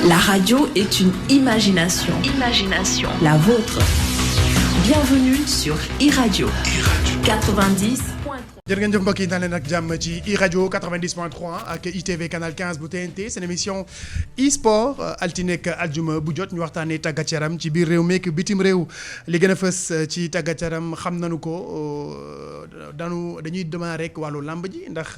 La radio est une imagination. Imagination. La vôtre. Bienvenue sur iRadio 90. jërë ngeen jëf mbokk yi daan leen ak jàmm ci iRadio 90.3 ak ITV canal 15 bu TNT seen émission e-sport altine ak aljuma bu jot ñu waxtaanee tàggat yaram ci biir réew meek bitim réew li gën a fës ci tàggat yaram xam nañu ko dañuy démarrer rek wàllu lamb ji ndax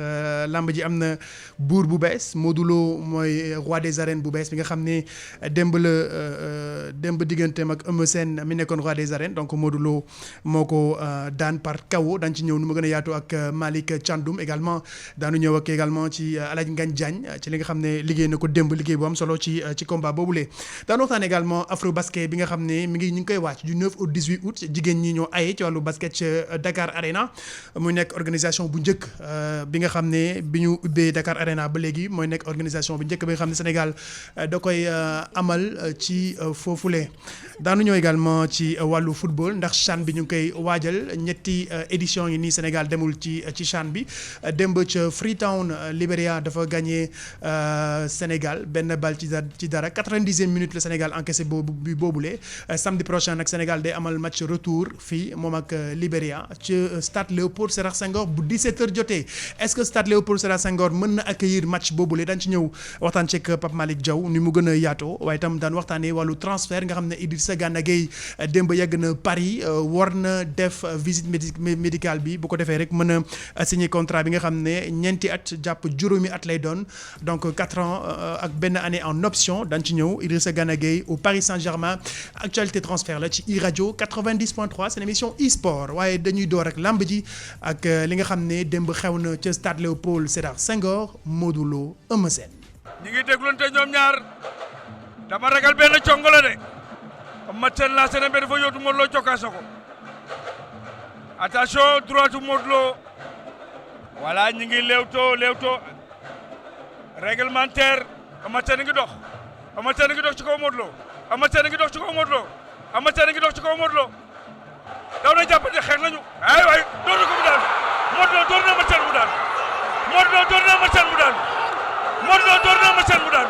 lamb ji am na buur bu bees Modou Lo mooy roi des arènes bu bees bi nga xam ne démb digganteem ak Eumeu Sène mi nekkoon roi des arènes donc Modou Lo moo ko daan par KO dañ ci ñëw nu ma gën a yaatu ak Malick Thiandoum également daanu ñëw ak également ci Aladji Ngagne Diagne ci li nga xam ne liggéey na ko démb liggéey bu am solo ci combat boobule daanu waxtaan également afro basket bi nga xam ne ñu ngi koy wàcc du 9 au 18 août jigéen ñi ñoo aye ci wàllu basket ci Dakar Arena muy nekk organisation bu njëkk bi nga xam ne bi ñu ubbee Dakar Arena ba léegi mooy nekk organisation bu njëkk bi nga xam ne Sénégal da koy amal ci foofule daanu ñëw également ci wàllu football ndax CHAN bi ñu ngi koy waajal ñetti édition yi nii Sénégal demul ci CHAN bi démb ca Freetown Libéria dafa gagné Sénégal benn bal ci dara 90e minute le Sénégal encaissé boobule samedi prochain nag Sénégal day amal match retour fii moom ak Libéria ci stade Léopold Sédar Senghor bu 17h jotee est-ce que stade Léopold Sédar Senghor mën na accueillir match boobule dañ ci ñëw waxtaan ceeg Pape Malick Diaw ni mu gën a yaatoo waaye itam daan waxtaanee wàllu transfert nga xam ne Idrissa Gana Gueye démb yegg na Paris war na def visite médicale bi bu ko defee rek mën a signé contrat bi nga xam ne ñeenti at jàpp juróomi at lay doon donc 4 ans ak benn année en option dañ ci ñëw Idrissa Gana Gueye au Paris Saint-Germain actualité transfert la ci iRadio 90.3 c'est l'émission e-sport waaye dañuy door ak lamb ji ak li nga xam ne démb xew na ca stade Léopold Sédar Senghor Modou Lo Eumeu Sène. ñi ngi déglunte ñoom ñaar dama ragal benn congo la de Eumeu Sène la sene be dafa yóotu Modou Lo cokkaas ko attention droite Modou Lo voilà ñi ngi léewtoo réglementaire Eumeu Sène ngi dox Eumeu Sène ngi dox ci kaw Modou Lo Eumeu Sène ngi dox ci kaw Modou Lo Eumeu Sène ngi dox ci kaw Modou Lo daw na jàppante xeex nañu ay waay door na ko mu daan Modou Lo door na Eumeu Sène mu daan Modou Lo door na Eumeu Sène mu daan Modou Lo door na Eumeu Sène mu daan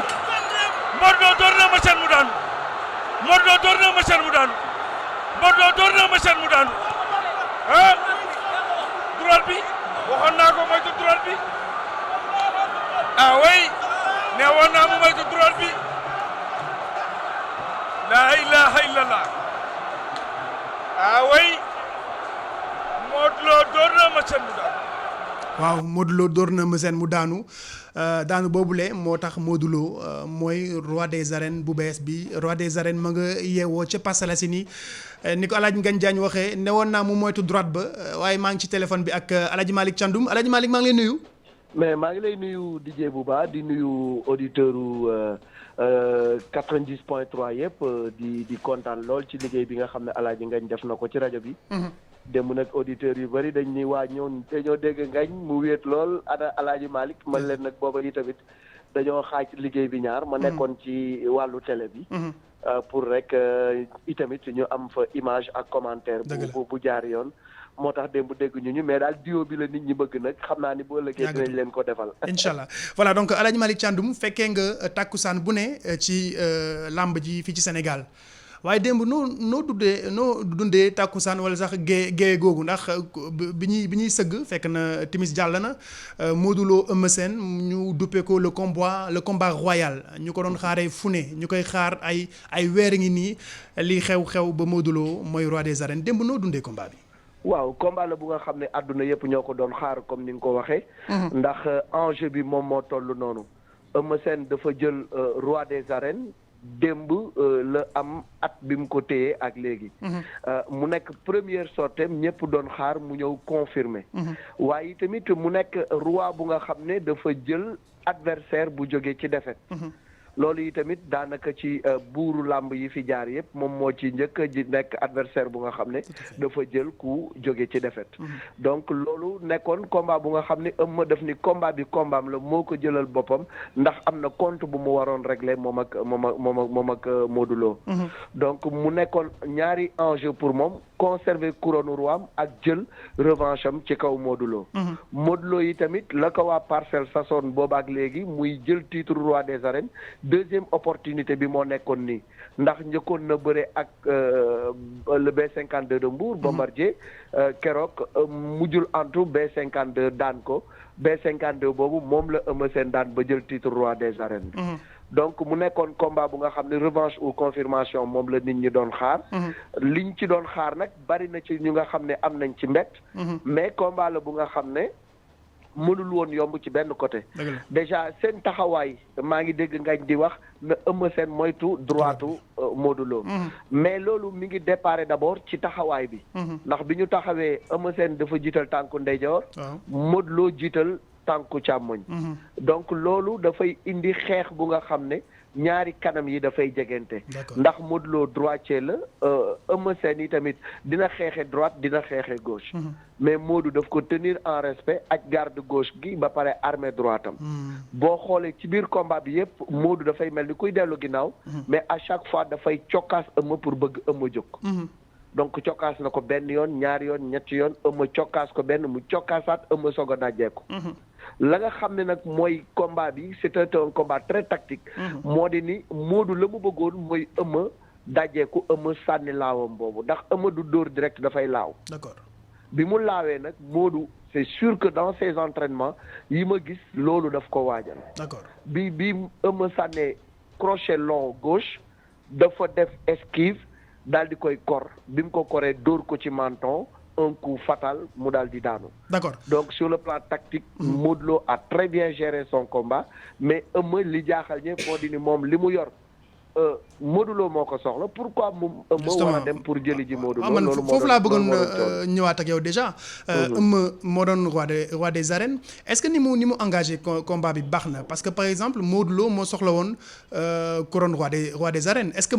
Modou Lo door na Eumeu Sène mu daan Modou Lo door na Eumeu Sène mu daan Modou Lo door na Eumeu Sène mu daan ah droite bi waxoon naa ko moytu droite bi ah oui ne woon naa mu moytu droite bi la ilaha illallah ah oui Modou Lo door na Eumeu Sène mu daan. waaw Modou Lo door na Eumeu Sène mu daanu boobule moo tax Modou Lo mooy roi des arènes bu bees bi roi des arènes ma nga yeewoo ca Parcelles Assainies ni ko Aladji Ngagne Diagne waxee ne woon naa mu moytu droite ba waaye maa ngi ci téléphone bi ak Aladji Malick Thiandoum Aladji Malick maa ngi lay nuyu. mais maa ngi lay nuyu DJ Bouba di nuyu auditeur u 90.3 yëpp di kontaan lool ci liggéey bi nga xam ne Aladji Ngagne def na ko ci rajo bi. démb nag auditeurs yu bëri dañ ni waa ñoon dañoo dégg Ngagne mu wéet lool ana Aladji Malick man leen nag booba yi tamit dañoo xaaj liggéey bi ñaar ma nekkoon ci wàllu télé bi pour rek itamit ñu am fa image ak commentaire bu jaar yoon moo tax démb dégg ñu mais daal duo bi la nit ñi bëgg nag xam naa ni boo ëllëgee dinañ leen ko defal incha allah voilà donc Aladji Malick Thiandoum fekkee nga tàkkusaan bu ne ci làmb ji fii ci Sénégal waaye démb noo dundee tàkkusaan wala sax gée googu ndax bi ñuy sëgg fekk na timis jàll na Modou Lo Eumeu Sène ñu duppee ko le combat royal ñu ko doon xaaree fu ne ñu koy xaar ay weer ngi nii li xew ba Modou Lo mooy roi des arènes démb noo dundee combat bi. waaw combat la bu nga xam ne àdduna yëpp ñoo ko doon xaar comme ni nga ko waxee. ndax enjeu bi moom moo toll noonu. Eumeu Sène dafa jël roi des arènes. démb la am at bi mu ko téye ak léegi mu nekk première sortem ñëpp doon xaar mu ñëw confirmer waaye tamit mu nekk roi bu nga xam ne dafa jël adversaire bu jóge ci défaite loolu yi tamit daanaka ci buuru làmb yi fi jaar yëpp moom moo ci njëkk ji nekk adversaire bu nga xam ne dafa jël ku jóge ci défaite donc loolu nekkoon combat bu nga xam ne Eumeu def ni combat bi combaam la moo ko jëlal boppam ndax am na compte bu mu waroon régler moom ak Modou Lo donc mu nekkoon ñaari enjeu pour moom conserver couronne roi am ak jël revanche am ci kaw Modou Lo. Modou Lo yi tamit la ko waa Parcelles sasoon boobaak léegi muy jël titre roi des arènes deuxième opportunité bi moo nekkoon nii ndax njëkkoon na bëre ak le B52 de Mbour. Bombardier keroog mujjul antu B52 daan ko B52 boobu moom la Eumeu Sène daan ba jël titre roi des arènes. donc mu nekkoon combat bu nga xam ne revanche ou confirmation moom la nit ñi doon xaar. liñ ci doon xaar nag bari na ci ñu nga xam ne am nañ ci mbett. mais combat la bu nga xam ne mënul woon yomb ci benn côté. déjà seen taxawaay maa ngi dégg ngañ di wax na Eumeu Sène moytu droitu Modou Lo. mais loolu mi ngi déparé d'abord ci taxawaay bi. ndax bi ñu taxawee Eumeu Sène dafa jiital tànku ndeyjoor. Modou Lo jiital tànku càmmoñ. donc loolu dafay indi xeex bu nga xam ne ñaari kanam yi dafay jegante. ndax Modou Lo droitier la Eumeu Sène yi tamit dina xeexe droite dina xeexe gauche. mais Modou daf ko tenir en respect ak garde gauche gi ba pare armée droite am. boo xoolee ci biir combat bi yépp Modou dafay mel ni kuy dellu ginnaaw. mais à chaque fois dafay cokkaas Eumeu pour bëgg Eumeu jóg. donc cokkaas na ko benn yoon ñaari yoon ñetti yoon Eumeu cokkaas ko benn mu cokkaasaat Eumeu soog a dajjeeku. la nga xam ne nag mooy combat bi c'était un combat très tactique. moo di ni Modou la mu bëggoon mooy Eumeu dajjeeku Eumeu sànni laawam boobu ndax Eumeu du dóor direct dafay laaw. d'accord bi mu laawee nag Modou c'est sûr que dans ses entraînements yi ma gis loolu daf ko waajal. d'accord bi Eumeu sànnee crochet long gauche dafa def esquive daal di koy kor bi mu ko koree dóor ko ci menton un coup fatal mu daal di daanu. d'accord donc sur le plan tactique. Modou Lo a très bien géré son combat mais Eumeu li jaaxal ñëpp moo di ni moom li mu yor Modou Lo moo ko soxla pourquoi mu Eumeu war a dem pour jëli ji Modou Lo. loolu foofu laa bëggoon ñëwaat ak yow déjà. Eumeu moo doon roi des arènes est-ce que ni mu engagé combat bi baax na parce que par exemple Modou Lo moo soxla woon couronne roi des arènes est-ce que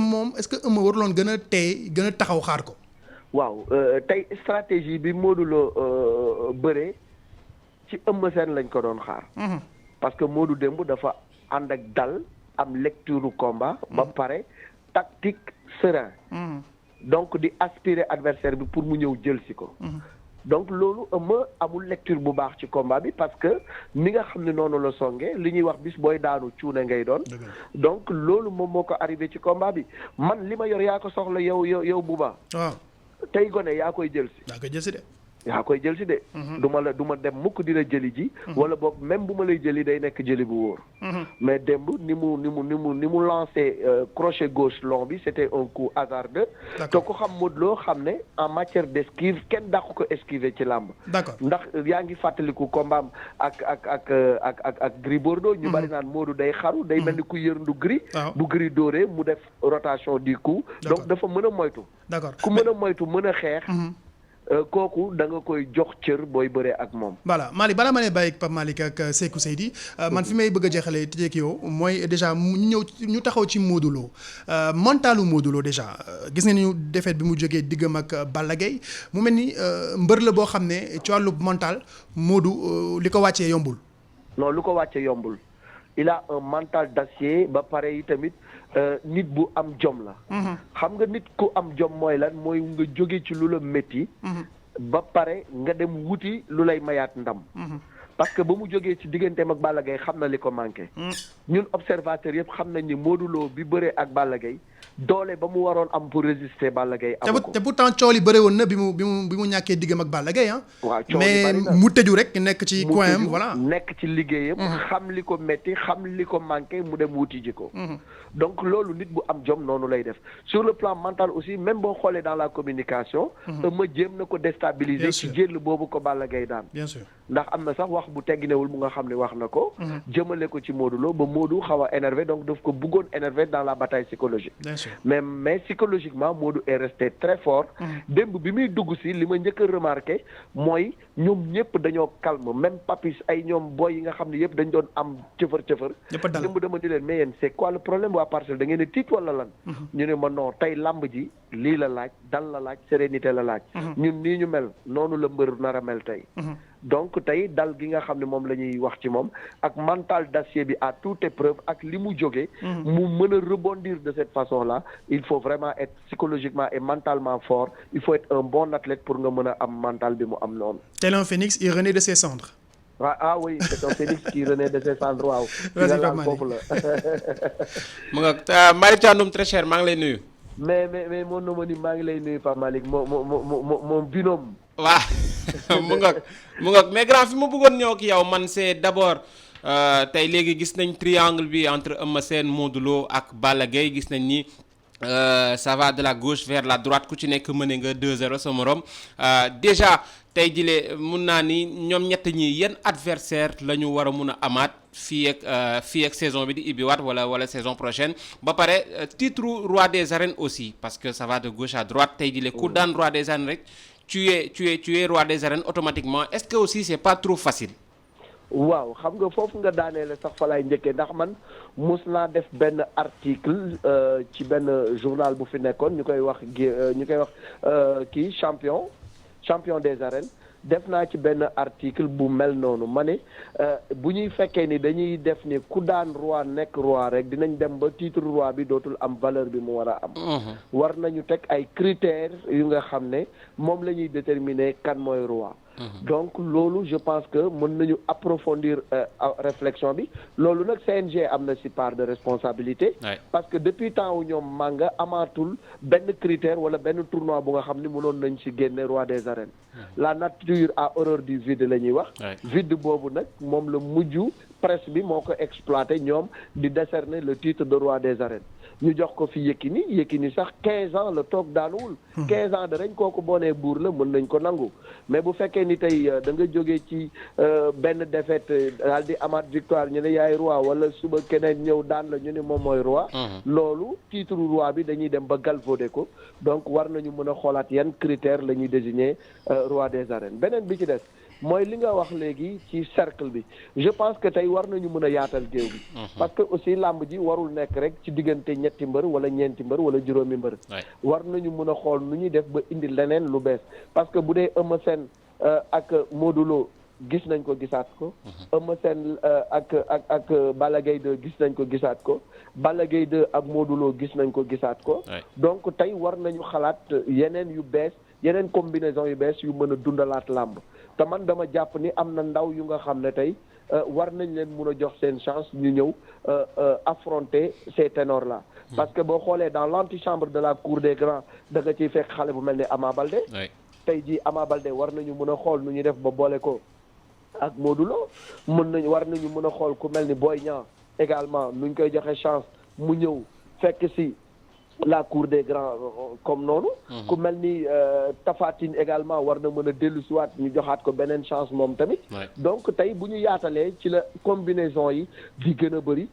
Eumeu waruloon gën a tey gën a taxaw xaar ko. waaw tey stratégie bi Modou Lo bëree ci Eumeu Sène lañ ko doon xaar. parce que Modou démb dafa ànd ak dal am lecture du combat. ba pare tactique serein. donc di aspirer adversaire bi pour mu ñëw jël si ko. donc loolu Eumeu amul lecture bu baax ci combat bi parce que ni nga xam ne noonu la songee li ñuy wax bis booy daanu cuune ngay doon. donc loolu moom moo ko arrivé ci combat bi man li ma yor yaa ko soxla yow Bouba. waaw. tey gone yaa koy jël si. yaa koy jël si de. du ma dem mukk dina jëli ji. wala boog même bu ma lay jëli day nekk jëli bu wóor. mais démb ni mu lancé crochet gauche long bi c'était un coup hasardeux. te ko xam Modou Lo xam ne en matière d'esquive kenn dàqu ko esquiver ci làmb. d'accord ndax yaa ngi fàttaliku combat ak Gris Bordeaux. ñu bari naan Modou day xaru day mel ni ku yërndu Gris. bu Gris dóoree mu def rotation du coup. donc dafa mën a moytu. d'accord ku mën a moytu mën a xeex. kooku da nga koy jox cër booy bëree ak moom. voilà Malick balaa ma ne bàyyi Pape Malick ak Sékou Seydi man fi may bëgg a jeexalee tëjee yow mooy déjà ñu taxaw ci Modou Lo mentalu Modou Lo déjà gis nga ñu défaite bi mu jógee diggam ak Balla Gaye mu mel ni mbër la boo xam ne ci wàllu mental Modou li ko wàccee yombul. non lu ko wàccee yombul il a un mental d'acier ba pare yi tamit. nit bu am jom la. xam nga nit ku am jom mooy lan mooy nga jóge ci lu la métti. ba pare nga dem wuti lu lay mayaat ndam. parce que ba mu jógee ci digganteem ak Balla Gaye xam na li ko manqué. ñun observateurs yëpp xam nañ ni Modou Lo bi bëree ak Balla Gaye doole ba mu waroon am pour résister Balla Gaye amu ko. te pourtant coow li bëre woon na bi mu ñàkkee diggam ak Balla Gaye ah. waaw coow li mais bari na mu tëju rek nekk ci coin am voilà. nekk ci liggéeyam. xam li ko métti xam li ko manqué mu dem wuti ji ko. donc loolu nit bu am jom noonu lay def sur le plan mental aussi même boo xoolee dans la communication. ma jéem na ko déstabiliser. ci jël boobu ko Balla Gaye daan. bien sûr ndax am na sax wax bu tegginewul mu nga xam ne wax na ko. jëmale ko ci Modou Lo ba Modou xaw a énervé donc daf ko bëggoon énervé dans la bataille psychologique. bien sûr mais psychologiquement Modou est resté très fort. démb bi muy dugg si li ma njëkk a remarqué mooy ñoom ñëpp dañoo calme même Papis ay ñoom boy yi nga xam ne yëpp dañ doon am cëfër. démb dama di leen mais yéen c'est quoi le problème waa Parcelles da ngeen di tiit wala lan. ñu ne ma non tey lamb ji lii la laaj dal la laaj sérénité la laaj. ñun nii ñu mel noonu la mbër nar a mel tey. donc tey dal gi nga xam ne moom la ñuy wax ci moom ak mental d'acier bi à toute épreuve ak li mu jógee mu mën a rebondir de cette façon là il faut vraiment être psychologiquement et mentalement fort il faut être un bon athlète pour nga mën a am mental bi mu am noonu. Tel un phénix il renaît de ses cendres. Ah oui c'est un phénix qui renaît de ses cendres waaw. vas-y Pape Malick foofu la. mu nga Malick Thiandoum très cher maa ngi lay nuyu. mais mon homonyme maa ngi lay nuyu Pape Malick mon binôme. waaw mu nga mais grand fi ma bëggoon ñëw ak yow man c'est d'abord tey léegi gis nañ triangle bi entre Eumeu Sène Modou Lo ak Balla Gaye gis nañ ni ça va de la gauche vers la droite ku ci nekk mëne nga 2-0 sa morom déjà tey jile mun naa ni ñoom ñett ñi yan adversaire la ñu war a mun a amaat fii ak saison bi di ibbiwaat wala saison prochaine ba pare titre roi des arènes aussi parce que ça va de gauche à droite tey jile ku daan roi des arènes rek tu es roi des arènes automatiquement est-ce que aussi c'est pas trop facile. waaw xam nga foofu nga daaneele sax fa laay njëkkee ndax man mus naa def benn article ci benn journal bu fi nekkoon ñu koy wax kii champion des arènes def naa ci benn article bu mel noonu ma ne bu ñuy fekkee ni dañuy def ni ku daan roi nekk roi rek dinañ dem ba titre roi bi dootul am valeur bi mu war a am. war nañu teg ay critères yu nga xam ne moom la ñuy déterminer kan mooy roi. donc loolu je pense que mën nañu approfondir réflexion bi loolu nag CNG am na ci part de responsabilité. parce que depuis temps wu ñoom Manga amaatul benn critère wala benn tournoi bu nga xam ni mënoon nañ ci génne roi des arènes. la nature a horreur du vide la ñuy wax. vide boobu nag moom la mujj presse bi moo ko exploité ñoom di décerner le titre de roi des arènes. ñu jox ko fi Yékini sax 15 ans la toog daanuwul. 15 ans de reñ kooku boo nee buur la mën nañ ko nangu mais bu fekkee ni tey da nga jógee ci benn défaite daal di amaat victoire ñu ne yaay roi wala suba keneen ñëw daan la ñu ne moom mooy roi. loolu titre roi bi dañuy dem ba galvaudé ko donc war nañu mën a xoolaat yan critères la ñuy désigner roi des arènes beneen bi ci des. mooy li nga wax léegi ci cercle bi je pense que tey war nañu mën a yaatal géew bi parce que aussi làmb ji warul nekk rek ci diggante ñetti mbër wala ñeenti mbër wala juróomi mbër war nañu mën a xool nu ñuy def ba indi leneen lu bees parce que bu dee Eumeu Sène ak Modou Lo gis nañ ko gisaat ko Eumeu Sène ak Balla Gaye 2 gis nañ ko gisaat ko Balla Gaye 2 ak Modou Lo gis nañ ko gisaat ko donc tey war nañu xalaat yeneen yu bees yeneen combinaison yu bees yu mën a dundalaat làmb te man dama jàpp ni am na ndaw yu nga xam ne tey war nañ leen mun a jox seen chance ñu ñëw affronter ces ténors là parce que boo xoolee dans l'antichambre de la cour des grands da nga ciy fekk xale bu mel ni Ama Baldé tey jii Ama Baldé war nañu mun a xool nu ñuy def ba boole ko ak Modou Lo war nañu mun a xool ku mel ni Boy Niang également nuñ koy joxe chance mu ñëw fekk si la cour des grands comme noonu ku mel ni Tapha Tine également war na mën a dellu siwaat ñu joxaat ko beneen chance moom tamit donc tey bu ñu yaatalee ci la combinaison yi di gën a bëri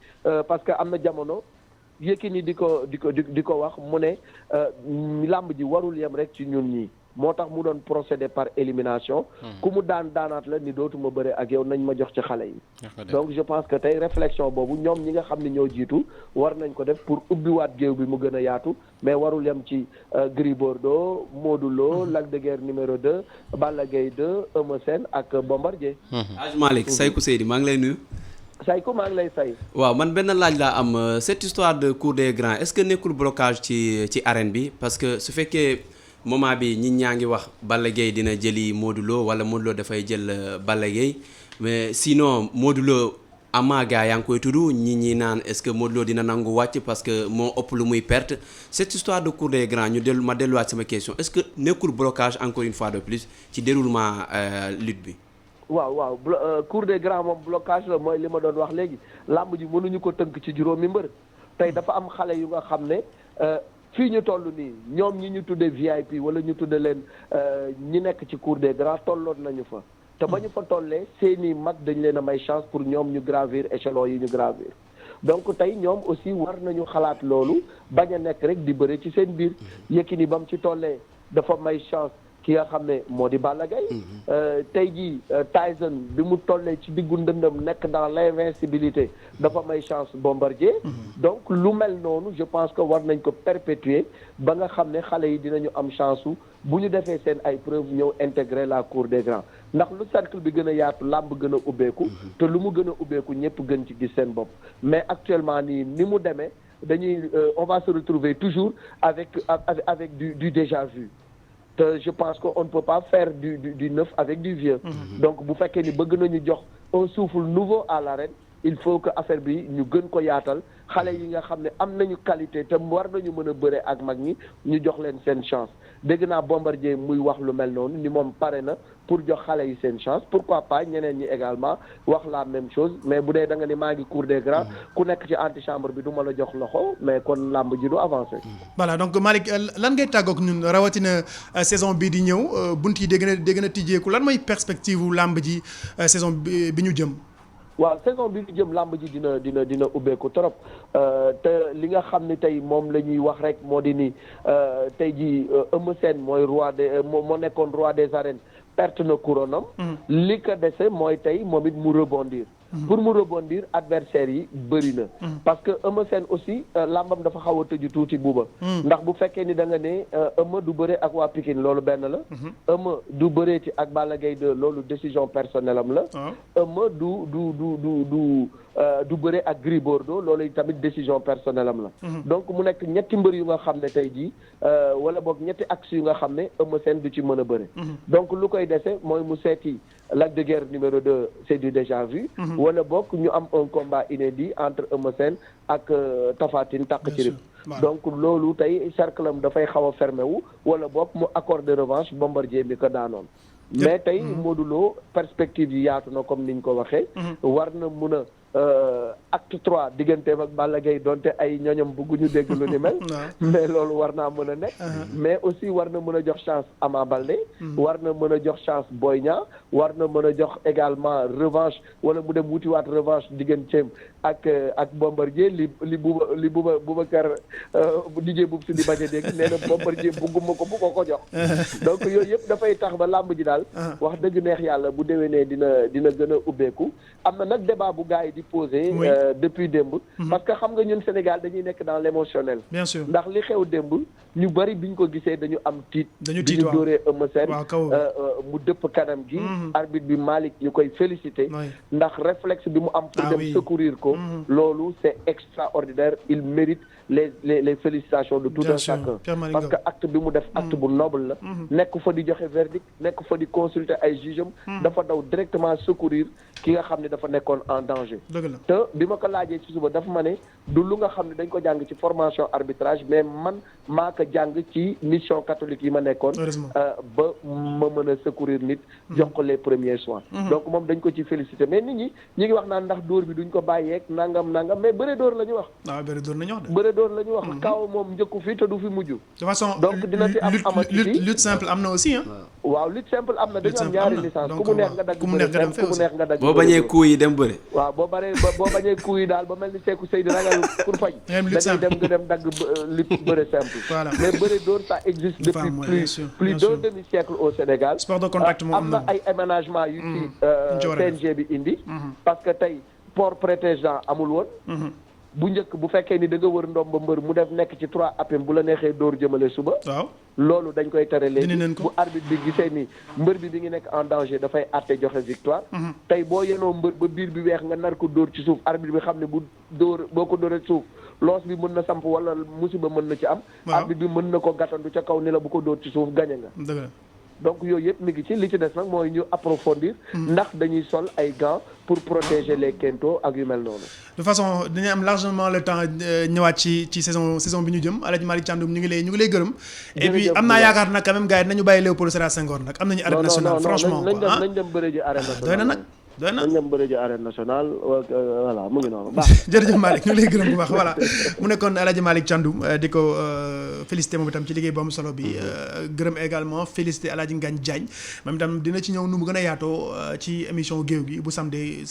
parce que am na jamono Yékini di ko wax mu ne làmb ji warul yem rek ci ñun ñii moo tax mu doon procéder par élimination ku mu daanaat la ni dootuma bëre ak yow nañ ma jox ci xale yi donc je pense que tey réflexion boobu ñoom ñi nga xam ne ñoo jiitu war nañ ko def pour ubbiwaat géew bi mu gën a yaatu mais warul yem ci Gris Bordeaux Modou Lo Lac de Guiers numéro 2 Balla Gaye 2 Eumeu Sène ak Bombardier Hadj Malick Saykou Seydi maa ngi lay nuyu Saykou maa ngi lay fay waaw man benn laaj laa am cette histoire de cour des grands est-ce que nekkul blocage ci arène bi parce que su fekkee moment bi ñi ñaa ngi wax Balla Gaye dina jëli Modou Lo wala Modou Lo dafay jël Balla Gaye mais sinon Modou Lo Ama gaa yaa ngi koy tudd ñi naan est-ce que Modou Lo dina nangu wàcc parce que moo ëpp lu muy perte cette histoire de cour des grands ma delluwaat sama question est-ce que nekkul blocage encore une fois de plus ci déroulement lutte bi waaw cour des grands moom blocage la mooy li ma doon wax léegi làmb ji mënuñu ko tënk ci juróomi mbër tey dafa am xale yu nga xam ne fii ñu toll nii ñoom ñi ñu tudde VIP wala ñu tudde leen ñi nekk ci cour des grands tolloon nañu fa te ba ñu fa tollee seeni mag dañ leen a may chance pour ñoom ñu gravir échelon yi ñu gravir donc tey ñoom aussi war nañu xalaat loolu bañ a nekk rek di bëre ci seen biir Yékini ba mu ci tollee dafa may chance ki nga xam ne moo di Balla Gaye tey jii Tyson bi mu tollee ci diggu ndëndam nekk dans l'invincibilité dafa may chance Bombardier donc lu mel noonu je pense que war nañ ko perpétuer ba nga xam ne xale yi dinañu am chance su bu ñu defee seen ay preuve ñëw intégrer la cour des grands ndax lu cercle bi gën a yaatu làmb gën a ubbeeku te lu mu gën a ubbeeku ñëpp gën ci gis seen bopp mais actuellement nii ni mu demee dañuy on va se retrouver toujours avec du déjà vu te je pense que on ne peut pas faire du neuf avec du vieux donc bu fekkee ni bëgg nañu jox un souffle nouveau à l'arène il faut que affaire bi ñu gën ko yaatal xale yi nga xam ne am nañu qualité te war nañu mën a bëre ak mag ñi ñu jox leen seen chance dégg naa Bombardier muy wax lu mel noonu ni moom pare na pour jox xale yi seen chance pourquoi pas ñeneen ñi également wax la même chose mais bu dee da nga ni maa ngi cour des grands ku nekk ci antichambre bi du ma la jox loxo mais kon làmb ji du avancé. voilà donc Malick lan ngay tàggoog ñun rawatina saison bii di ñëw bunt yi dégg na tijjeeku lan mooy perspective wu làmb ji saison bi ñu jëm. waaw saison bi ñu jëm làmb ji dina ubbeeku trop te li nga xam ni tey moom la ñuy wax rek moo di ni tey ji Eumeu Sène mooy moo nekkoon roi des arènes perte na couronne am li ko dese mooy tey moom it mu rebondir pour mu rebondir adversaires yi bëri na parce que Eumeu Sène aussi làmbam dafa xaw a tëju tuuti buuba ndax bu fekkee ni da nga ne Eumeu du bëre ak waa Pikine loolu benn la Eumeu du bëree ci ak Balla Gaye 2 loolu décision personnelle am la Eumeu du bëre ak Gris Bordeaux loolu tamit décision personnelle am la donc mu nekk ñetti mbër yu nga xam ne tey jii wala boog ñetti axe yu nga xam ne Eumeu Sène du ci mën a bëre donc lu koy dese mooy mu seeti Lac de Guiers numéro 2 c'est du déjà vu wala bokk ñu am un combat inédit entre Eumeu Sène ak Tapha Tine tàq ci rib donc loolu tey cercle am dafay xaw a fermé wu wala bokk mu accord de revanche Bombardier bi ko daanoon mais tey Modou Lo perspective yi yaatu na comme niñ ko waxee war na mun a acte 3 digganteem ak Balla Gaye donte ay ñoñam bëgguñu dégg lu ni mel mais loolu war naa mën a nekk mais aussi war na mën a jox chance Ama Baldé war na mën a jox chance Boy Niang war na mën a jox également revanche wala mu dem wutiwaat revanche digganteem ak Bombardier li Boubacar DJ Boub si di bañ a dégg nee na Bombardier bëgguma ko bu ko jox donc yooyu yëpp dafay tax ba làmb ji daal wax dëgg neex yàlla bu déwénee dina gën a ubbeeku am na nag débat bu gars yi di posé depuis démb parce que xam nga ñun Sénégal dañuy nekk dans l'émotionnel bien sûr ndax li xew démb ñu bari biñ ko gisee dañu am tiit bi ñu dóoree Eumeu Sène mu dëpp kanam gi arbitre bi Malick ñu koy félicité ndax réflexe bi mu am pour dem secourir ko loolu c'est extraordinaire il mérite les félicitations de tout un chacun parce que acte bi mu def acte bu noble la nekk fa di joxe verdict nekk fa di consulter ay juges am dafa daw directement secourir ki nga xam ne dafa nekkoon en danger te bi ma ko laajee ci suba dafa ma ne du lu nga xam ne dañ ko jàng ci formation arbitrage mais man maa ko jàng ci mission catholique yi ma nekkoon ba ma mën a secourir nit jox ko les premiers soins donc moom dañ ko ci féliciter mais nit ñi ngi wax naan ndax dóor bi duñ ko bàyyeeg nangam mais bëre dóor la ñu wax bëre dóor nañu wax bëre dóor la ñu wax kaw moom njëkku fi te du fi mujj de façon donc dina fi am amati fi lutte simple am na aussi waaw lutte simple am na dañu am ñaari licence ku mu neex nga dagg bëre ku mu neex nga dagg boo bañee coup yi dem bëre waaw boo bañee coup yi daal ba mel ni Seeku Seydi ragal pour fañ dañuy dem nga dem dagg lutte bëre simple mais bëre dóor ça existe depuis plus d'un demi-siècle au Sénégal sport de contact moom am na ay aménagement yu ci CNG bi indi parce que tey port prétendant amul woon bu njëkk bu fekkee ni da nga wër ndomb ba mbër mu def nekk ci 3 appels bu la neexee dóor jëmale suba loolu dañ koy tere léegi bu arbitre bi gisee ni mbër bi ngi nekk en danger dafay àtte joxe victoire tey boo yenoo mbër ba biir bi weex nga nar ko dóor ci suuf arbitre bi xam ne bu dóor boo ko dóoree suuf loos bi mën na samp wala musiba mën na ci am arbitre bi mën na ko gàttandu ca kaw ni la bu ko dóor ci suuf gañe nga donc yooyu yëpp mi ngi ci li ci des nag mooy ñu approfondir ndax dañuy sol ay gants pour protéger les kento ak yu mel noonu. de façon dañuy am largement le temps ñëwaat ci saison bi ñu jëm Aladji Malick Thiandoum ñu ngi lay gërëm. et puis am naa yaakaar nag quand même gars yi nañu bàyyi Léopold Sédar Senghor nag am nañu arène nationale franchement nañ dem bëre ji arène nationale doy na nag. doy na dañ dem bëri ji arène nationale voilà mu ngi noonu baax. jërëjëf Malick ñu ngi lay gërëm bu baax voilà mu nekkoon El Hadj Malick Thiandoum di ko félicité moom itam ci liggéey bu am solo bi gërëm également félicité El Hadj Ngagne Diagne moom itam dina ci ñëw nu mu gën a yaatoo ci émission géew gi bu samedi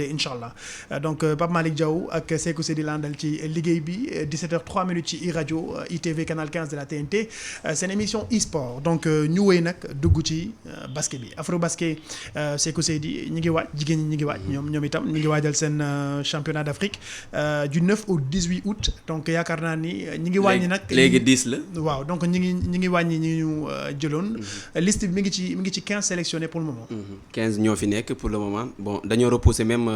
incha allah donc Pape Malick Diaw ak Sékou Seydi landal ci liggéey bi 17h03 minutes ci iRadio ITV canal 15 de la TNT seen émission e-sport donc ñu wëy nag dugg ci basket bi afro basket Sékou Seydi ñi ngi waaj jigéen ñi ngi waaj ñoom itam ñi ngi waajal seen championnat d'Afrique du 9 au 18 août donc yaakaar naa ni ñi ngi wàññi nag léegi 10 la waaw donc ñi ngi wàññi ñi ñu jëloon liste bi mi ngi ci 15 sélectionnés pour le moment 15 ñoo fi nekk pour le moment bon dañoo repousser même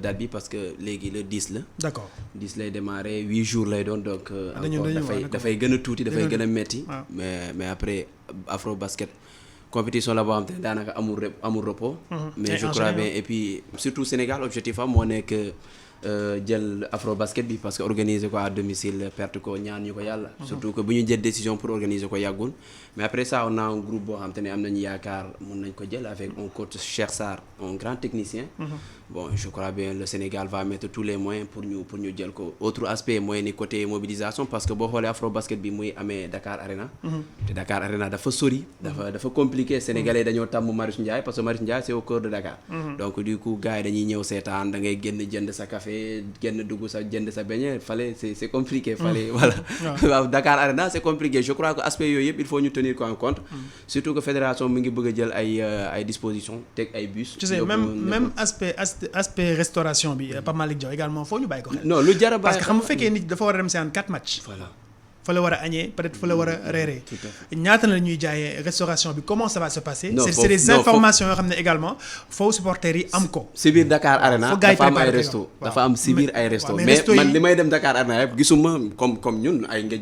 date bi parce que léegi le 10 la d'accord 10 lay démarrer 8 jours lay doon donc dafay gën a tuuti dafay gën a metti mais après afro basket compétition la boo xam te ne daanaka amul repos mais je crois bien et puis surtout Sénégal objectif am moo nekk jël afro basket bi parce que organiser ko à domicile perte ko ñaan ñu ko yàlla surtout que bu ñu jël décision pour organiser ko yàggul mais après ça on a un groupe boo xam te ne am nañu yaakaar mun nañ ko jël avec un coach Cheikh Sarr un grand technicien bon je crois bien le Sénégal va mettre tous les moyens pour ñu jël ko autre aspect mooy ni côté mobilisation parce que boo xoolee afro basket bi muy amee Dakar Arena te Dakar Arena dafa sori dafa compliqué sénégalais dañoo tàmm Marius Ndiaye parce que Marius Ndiaye c'est au cœur de Dakar donc du coup gars yi dañuy ñëw seetaan da ngay génn jënd sa café génn dugg sa jënd sa beignet fallait c'est compliqué fallait voilà waaw Dakar Arena c'est compliqué je crois que aspect yooyu yëpp il faut ñu tenir ko en compte surtout que fédération mi ngi bëgg a jël ay dispositions teg ay bus tu sais même aspect restauration bi Pape Malick Diaw également foo ñu bàyyi ko xel non lu jar a bàyyi parce que xam nga fekkee nit dafa war a dem seen 4 matchs voilà fa la war a añee peut-être fa la war a reeree ñaata la ñuy jaayee restauration bi comment ça va se passer c'est des informations yoo xam ne également faux supporters yi am ko si biir Dakar Arena dafa am ay resto dafa am si biir ay resto mais man li may dem Dakar Arena yëpp gisuma comme ñun ay nga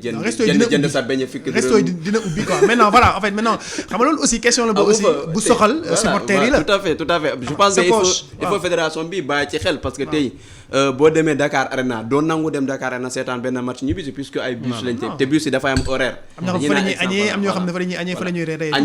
jënd sa beñe fikk resto yi dina ubbi quoi maintenant voilà en fait maintenant xam nga loolu aussi question la boobu aussi bu soxal supporters yi la tout à fait je pense que il faut fédération bi bàyyi ci xel parce que tey boo demee Dakar Arena doo nangu dem Dakar Arena seetaan benn match ñibbi puisque ay bus lañ te bus yi dafay am horaire am ñoo xam fa la ñuy añee am ñoo xam ne fa la ñuy añee fa la ñuy reeree añ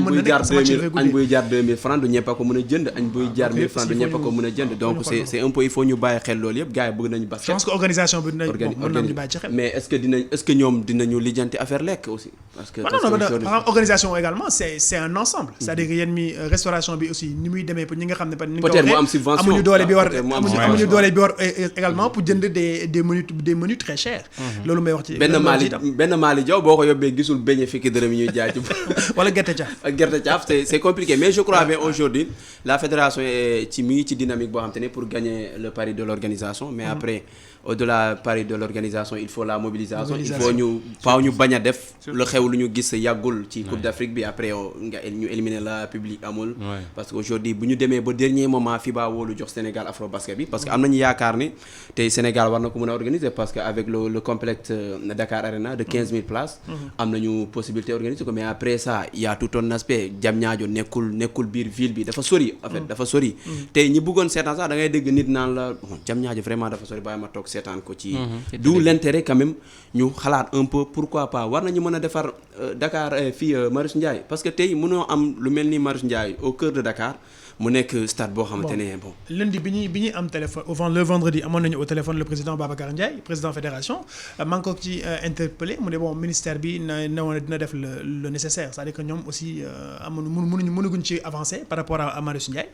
buy jar 2000 francs du ñëpp a ko mën a jënd añ buy jar 1000 francs du ñëpp a ko mën a jënd donc c'est un peu il faut ñu bàyyi xel loolu yëpp gars yi bëgg nañu basket je pense que organisation bi dinañ mën nañu bàyyi ci xel mais est-ce que ñoom dinañu lijjanti affaire lekk aussi parce que non organisation également c'est un ensemble c'est-à-dire que yéen mi restauration bi aussi ni muy demee pour ñi nga xam ne peut-être mu am subvention amuñu doole bi war amuñu doole bi war également pour jënd des menus très chers loolu may wax ci benn Mali Diaw boo ko yóbbee gisul beñe fekki dërëm yi ñuy jaay ci wala gerte caaf c'est compliqué mais je crois bien aujourd'hui la fédération ci mi ngi ci dynamique boo xam te ne pour gagner le pari de l'organisation mais après au-delà pari de l'organisation il faut la mobilisation il faut ñu bañ a def lu xew lu ñu gis yàggul ci Coupe d'Afrique bi après ñu éliminer la public amul parce que aujourd'hui bu ñu demee ba dernier moment FIBA wóolu jox Sénégal afro basket bi parce que am nañu yaakaar ni tey Sénégal war na ko mën a organiser parce que avec le complexe Dakar Arena de 15 000 places am nañu possibilité organiser ko mais après ça il y a tout un aspect Diamniadio nekkul biir ville bi dafa sori en fait dafa sori tey ñi bëggoon seetaan sax da ngay dégg nit naan la Diamniadio vraiment dafa sori bàyyi ma toog seetaan ko ci d'où l'intérêt quand même ñu xalaat un peu pourquoi pas war nañu mën a defar Dakar fii Marius Ndiaye parce que tey mënoo am lu mel ni Marius Ndiaye au cœur de Dakar mu nekk stade boo xamante ne bon lundi bi ñuy am téléphone le vendredi amoon nañu au téléphone le président Babacar Ndiaye président fédération maa ngi ko ci interpellé mu ne bon ministère bi ne woon dina def le nécessaire c'est-à-dire que ñoom aussi mënuguñ ci avancer par rapport à Marius Ndiaye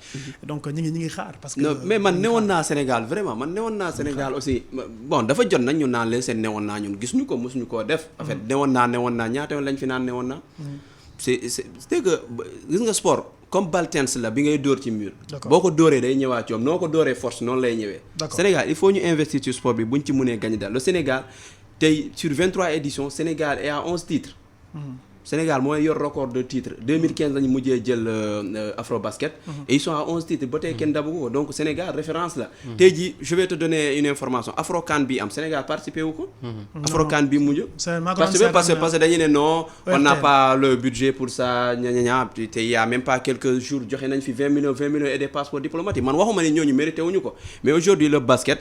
donc ñi ngi xaar parce que non mais man newoon naa Sénégal vraiment man newoon naa Sénégal aussi bon dafa jot nañ ñu naan leen seen newoon naa ñun gisuñu ko mosuñu koo def en fait newoon naa ñaata yoon lañ fi naan newoon naa c'est que gis nga sport comme ball tennis la bi ngay dóor ci mur boo ko dóoree day ñëwaat ci yoom noo ko dóoree force noonu lay ñëwee Sénégal il faut ñu investir ci sport bi buñ ci mënee gagner daal le Sénégal tey sur 23 éditions Sénégal est à 11 titres Sénégal mooy yor record de titres 2015 lañu mujjee jël afro basket et ils sont à 11 titres ba tey kenn dabu ko donc Sénégal référence la tey jii je vais te donner une information afro CAN bi am Sénégal participé wu ko afro CAN bi mujj parce que dañu ne non on n'a pas le budget pour ça ña te il y a même pas quelques jours joxe nañ fi 20 millions et des passeports diplomatiques man waxuma ne ñooñu mérité wuñu ko mais aujourd'hui le basket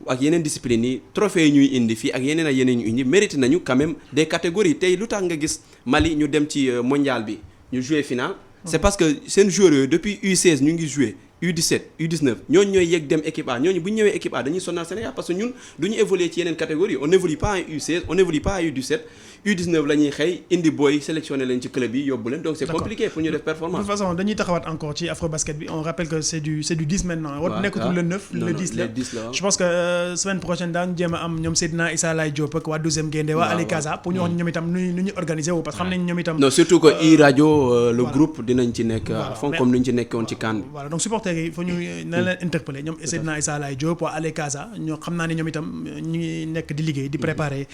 ak yeneen discipline yi trophée yi ñuy indi fii ak yeneen ñu indi mérite nañu quand même des catégories tey lu tax nga gis Mali ñu dem ci mondial bi ñu jouer final c'est parce que seen joueurs yooyu depuis U16 ñu ngi jouer U17 U19 ñooñu ñooy yegg dem équipe A ñooñu bu ñu ñëwee équipe A dañuy sonal Sénégal parce que ñun du ñu évoluer ci yeneen catégorie on n'évolue pas en U16 on n'évolue pas en U17 U19 la ñuy xëy indi booy sélectionné leen ci club yi yóbbu leen donc c'est compliqué pour ñu def performance. De toute façon dañuy taxawaat encore ci Afrobasket bi on rappelle que c'est du 10 maintenant. waaw nekkatul le 9 le 10 la je pense que semaine prochaine daañu jéem a am ñoom Seydina Issa Laye Diop ak waa 12e Gaïndé waa Ali Kaza pour ñu wax ñoom itam nu ñu organiser wu parce que xam nañ ñoom itam. non surtout que iRadio le groupe dinañ ci nekk à fond comme ni ñu ci nekkoon ci CAN bi. voilà donc supporters yi faut ñu na leen interpeller ñoom Seydina Issa Laye Diop waa Ali Kaza ñoo xam naa ne ñoom itam ñu ngi nekk di liggéey di préparer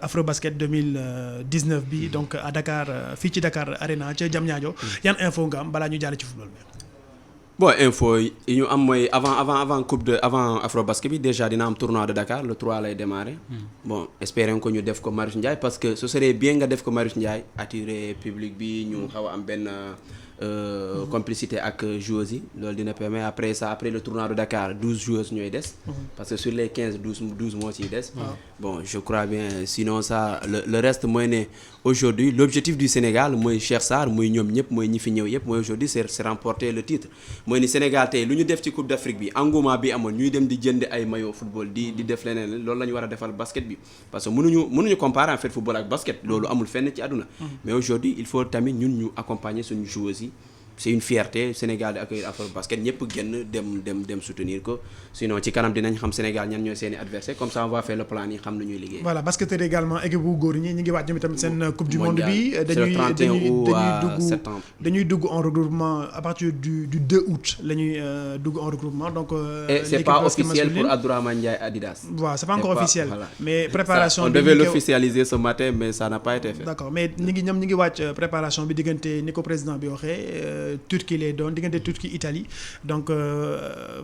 Afrobasket 2019 bi donc à Dakar fii ci Dakar Arena ca Diamniadio yan info nga am balaa ñu jàll ci football bi. bon info yi ñu am mooy avant Afrobasket bi déjà dina am tournoi de Dakar le 3 lay démarrer. bon espérons que ñu def ko Marius Ndiaye parce que ce serait bien nga def ko Marius Ndiaye attirer public bi ñu xaw a am benn complicité ak joueurs yi loolu dina permettre après le tournoi de Dakar 12 joueuses ñooy des. parce que sur les 15 12 moo ciy des. bon je crois bien sinon ça le reste mooy ne aujourd'hui l'objectif du Sénégal mooy Cheikh Sarr mooy ñoom ñëpp mooy ñi fi ñëw yëpp mooy aujourd'hui c'est remporter le titre mooy ni Sénégal tey lu ñu def ci Coupe d'Afrique bi engouement bi amoon ñuy dem di jënd ay maillot football di def leneen loolu la ñu war a defal basket bi parce que mënuñu comparer en fait football ak basket loolu amul fenn ci àdduna mais aujourd'hui il faut tamit ñun ñu accompagner suñu joueurs yi c'est une fierté Sénégal di accueillir Afrobasket ñëpp génn dem soutenir ko sinon ci kanam dinañ xam Sénégal ñan ñooy seeni adversaire comme ça on va faire le plan yi xam nu ñuy liggéey. voilà basketteur également équipe bu góor ñi ngi waaj ñoom itam seen coupe du monde bi dañuy dugg en regroupement à partir du 2 août la ñuy dugg en regroupement donc. et c'est pas officiel pour Abdourahmane Ndiaye Adidas. waaw c'est pas encore officiel. Voilà. mais préparation on devait l'officialiser ce matin mais ça n'a pas été fait. d'accord mais ñi ngi waaj préparation bi diggante ni ko président bi waxee. Turquie lay doon diggante Turquie Italie donc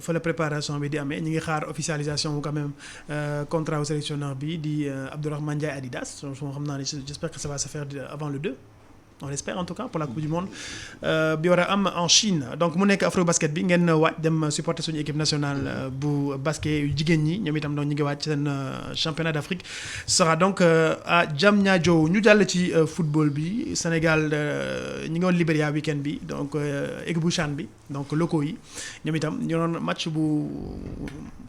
fa la préparation bi di amee ñi ngi xaar officialisation quand même contrat au sélectionneur bi di Abdourahmane Ndiaye Adidas moo xam naa ne j'espère que ça va se faire avant le 2 on l'espère en tout cas pour la coupe du monde bi war a am en Chine donc mu nekk Afrobasket bi ngeen waaj dem supporter suñu équipe nationale bu basket yu jigéen ñi ñoom itam donc ñu ngi waaj seen championnat d'Afrique sera donc à Diamniadio ñu jàll ci football bi Sénégal ñi ngi woon Libéria week-end bi donc équipe bu CHAN bi donc locaux yi ñoom itam ñu doon match bu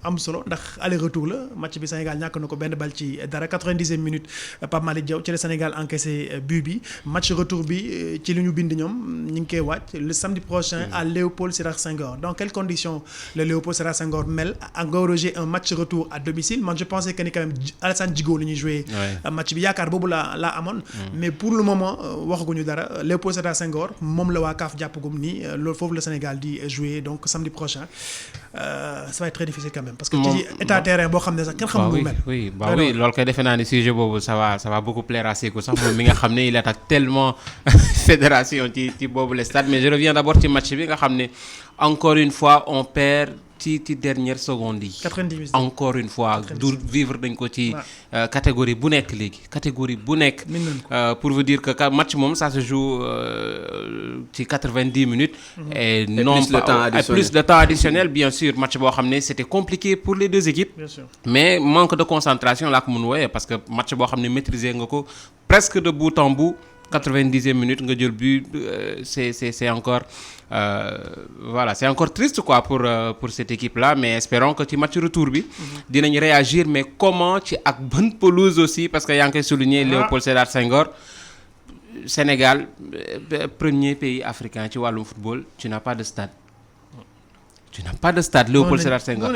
am solo ndax aller retour la match bi Sénégal ñàkk na ko benn bal ci dara 90e minute Pape Malick Diaw ci la Sénégal encaissé but bi match retour bi ci li ñu bind ñoom ñu ngi koy waaj le samedi prochain à Léopold Sédar Senghor dans quelles conditions le Léopold Sédar Senghor mel encourager un match retour à domicile man je pensais que ni quand même Alassane Djigo la ñuy jouer match bi yaakaar boobu laa amoon mais pour le moment waxaguñu dara Léopold Sédar Senghor moom la waa CAF jàppagum ni loolu foofu le Sénégal di jouer donc samedi prochain ça va être très difficile quand même parce que ci état terrain boo xam ne sax kenn xamul mel oui loolu koy defe naa ni sujet boobu ça va beaucoup plaire à Sékou sax moom mi nga xam ne il attaque tellement fédération ci boobu le stade mais je reviens d'abord ci match bi nga xam ne encore une fois on perd ci dernière seconde yi 90 encore une fois du vivre dañ ko ci catégorie bu nekk léegi catégorie bu nekk pour vous dire que match moom ça se joue ci 90 minutes et non pas plus de temps additionnel bien sûr match boo xam ne c'était compliqué pour les deux équipes bien sûr. mais manque de concentration laa ko mun wooyee parce que match boo xam ne maîtriser nga ko presque de bout en bout 90e minute nga jël but c'est encore voilà c'est encore triste quoi pour cette équipe là mais espérons que ci match retour bi dinañ réagir mais comment ci ak bonne pelouse aussi parce que yaa ngi koy souligner Léopold Sédar Senghor Sénégal premier pays africain ci wàllum football tu n'as pas de stade Léopold Sédar Senghor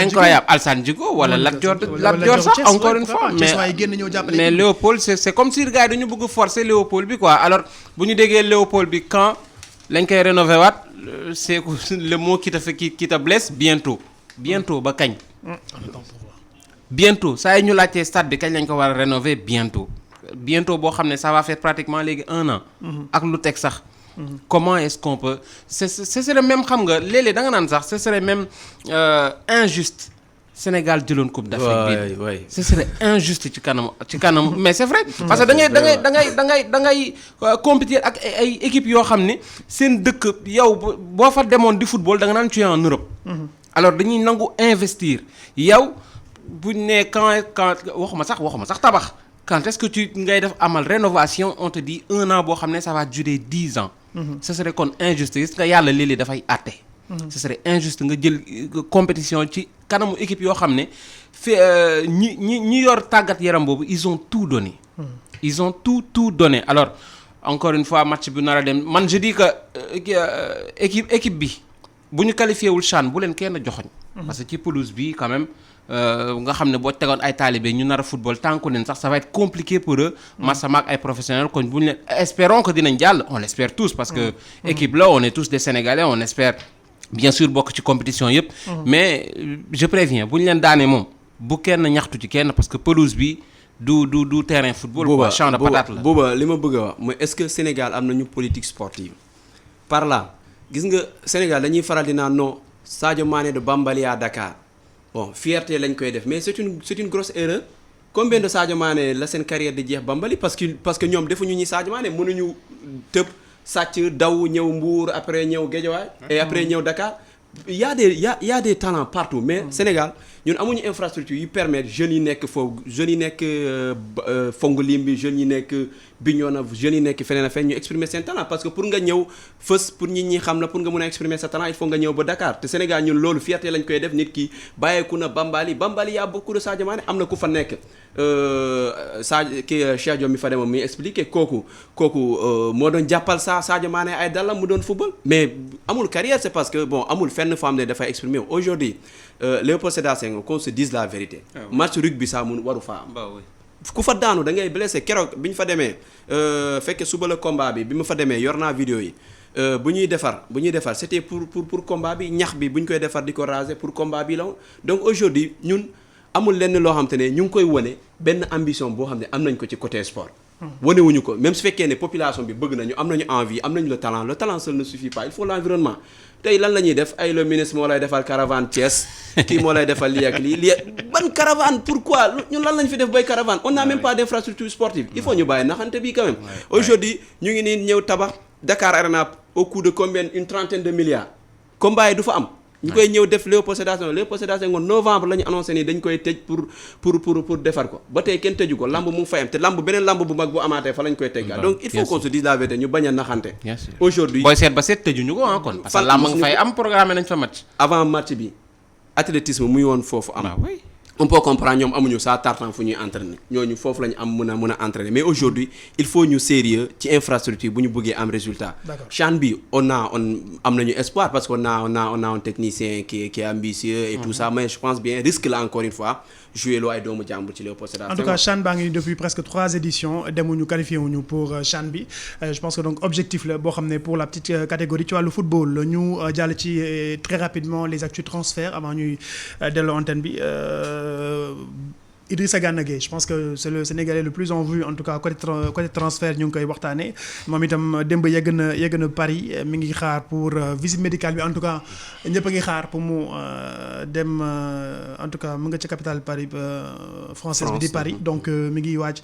incroyable Alassane Djigo wala Lat Dior sax encore une fois mais Léopold c'est comme si gars yi dañu bëgg forcer Léopold bi quoi alors bu ñu déggee Léopold bi quand lañ koy rénover waat c'est le mot qui te blesse bientôt ba kañ bientôt saa yi ñu laajtee stade bi kañ lañ ko war a rénover bientôt boo xam ne ça va faire pratiquement léegi 1 an ak lu teg sax comment est-ce qu'on peut ce serait même xam nga léeg-léeg da nga naan sax ce serait même injuste Sénégal jëloon coupe d'Afrique bi ce serait injuste ci kanam mais c'est vrai parce que da ngay compétir ak ay équipes yoo xam ne seen dëkk yow boo fa demoon di football da nga naan tu es en Europe alors dañuy nangu investir yow buñ ne quand waxuma sax tabax quand est-ce que ngay def amal rénovation on te dit 1 an boo xam ne ça va durer 10 ans ce serait kon injuste gis nga yàlla léeg-léeg dafay àtte ce serait injuste nga jël compétition ci kanamu équipe yoo xam ne fi ñi yor tàggat yaram boobu ils ont tout donné. Ils ont tout donné alors encore une fois match bi nar a dem man je dis que équipe bi bu ñu qualifié wul CHAN bu leen kenn joxoñ parce que ci pelouse bi quand même nga xam ne boo tegoon ay talibé ñu nar a football tànku leen sax ça va être compliqué pour eux. Massama ak ay professionnels kon bu ñu leen espérons que dinañ jàll on l'espère tous parce que équipe là on est tous des Sénégalais on espère bien sûr bokk ci compétition yëpp. mais je préviens bu ñu leen daanee moom bu kenn ñaxtu ci kenn parce que pelouse bi du terrain football. quoi champ de patate la booba li ma bëgg a wax mooy est-ce que Sénégal am nañu politique sportive par là gis nga Sénégal dañuy faral di naan non Sadio Mané de Bambali à Dakar bon fierté lañ koy def mais c'est une grosse erreur. Combien de Sadio Mané la seen carrière di jeex Bambali parce que ñoom defuñu ñi Sadio Mané mënuñu tëb sàcc daw ñëw Mbour après ñëw Guédiawaye et après ñëw Dakar. Il y a des talents partout mais Sénégal ñun amuñu infrastructure yu permettre jeunes yi nekk foofu jeunes yi nekk Fongolimbi jeunes yi nekk Bignona jeunes yi nekk feneen a feneen ñu exprimer seen talent parce que pour nga ñëw fës pour nit ñi xam la pour nga mën a exprimer sa talent il faut nga ñëw ba Dakar te Sénégal ñun loolu fierté lañ koy def nit ki bàyyeeku na Bambali y a beaucoup de Sadio Mané am na ku fa nekk Cheikh Diop mi fa demoon muy expliqué kooku moo doon jàppal Sadio Mané ay dàllam mu doon football mais amul carrière c'est parce que bon amul fenn femme ne dafay exprimer aujourd'hui Léopold Sédar Senghor qu'on se dise la vérité match rugby sax mun waru faa am ku fa daanu da ngay blessé keroog bi ñu fa demee fekke suba la combat bi ma fa demee yor naa vidéo yi bu ñuy defar c'était pour combat bi ñax bi bu ñu koy defar di ko raser pour combat bi la woon donc aujourd'hui ñun amul lenn loo xam te ne ñu ngi koy wane benn ambition boo xam ne am nañ ko ci côté sport wanewuñu ko même su fekkee ne population bi bëgg nañu am nañu envie am nañu le talent seul ne suffit pas il faut l'environnement tey lan la ñuy def ay le ministre moo lay defal caravane Thiès kii moo lay defal lii ak lii ban caravane pourquoi ñun lan lañ fi def bay caravane on n'a même pas d'infrastructure sportive il faut ñu bàyyi naxante bi quand même aujourd'hui ñu ngi nii ñëw tabax Dakar Arena au coût de combien une trentaine de milliards combat yi du fa am ñu koy ñëw def Léopold Sédar Senghor novembre la ñu annoncé ni dañ koy tëj pour defar ko ba tey kenn tëju ko lamb mu ngi fay am te lamb beneen lamb bu mag bu amaatee fa lañ koy teggaa donc il faut qu'on se dise la vérité ñu bañ a naxante aujourd'hui booy seet ba seet tëjuñu ko kon parce que lamb nga fay am programme nañ fa match avant match bi athlétisme muy woon foofu am on peut comprendre ñoom amuñu saa tartan fu ñuy entraîner ñooñu foofu la ñu am mën a entraîner mais aujourd'hui il faut ñu sérieux ci infrastructure bu ñu bëggee am résultat CHAN bi on am nañu espoir parce que on a un technicien qui est ambitieux et tout ça mais je pense bien risque la encore une fois jouer loo ay doomu jàmbur ci Léopold Sédar Senghor. En tout cas CHAN baa ngi depuis presque 3 éditions demuñu qualifié wuñu pour CHAN bi je pense que donc objectif la boo xam ne pour la petite catégorie ci wàllu football ñu jàll ci très rapidement les actus transferts avant ñuy delloo antenne bi Idrissa Gana Gueye je pense que c'est le Sénégalais le plus en vue en tout cas côté transfert ñu ngi koy waxtaanee moom itam démb yegg na Paris mi ngi xaar pour visite médicale bi en tout cas ñëpp a ngi xaar pour mu dem en tout cas mu nga ca capitale Paris française bi di Paris donc mi ngi waaj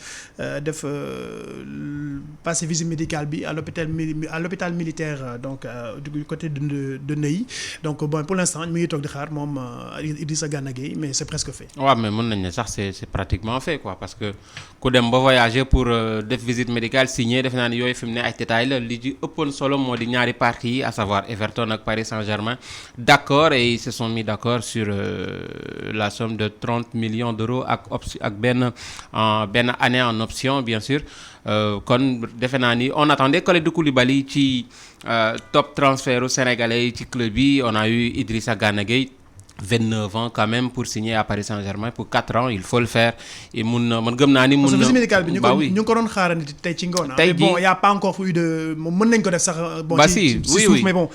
def passer visite médicale bi à l'hôpital militaire donc du côté de Neuilly donc bon pour l'instant mi ngi toog di xaar moom Idrissa Gana Gueye mais c'est presque fait. waaw mais mën nañ ne sax c'est pratiquement fait quoi parce que ku dem ba voyager pour def visite médicale signé def naa ne yooyu fi mu ne ay détails la li ci ëppoon solo moo di ñaari parties yi à savoir Everton ak Paris Saint-Germain d'accord et ils se sont mis d'accord sur la somme de 30 millions d'euros ak benn année en option bien sûr kon defe naa ni on attendait Kalidou Koulibaly ci top transfert au Sénégalais yi ci club yi on a eu Idrissa Gana Gueye 29 ans quand même pour signer à Paris Saint-Germain pour 4 ans il faut le faire et man gëm naa ni mun na visite médicale bi ñu ngi ko doon xaarandi tey ci ngoon mais bon y a pas encore eu de mën nañ ko def sax bon ci suuf mais bon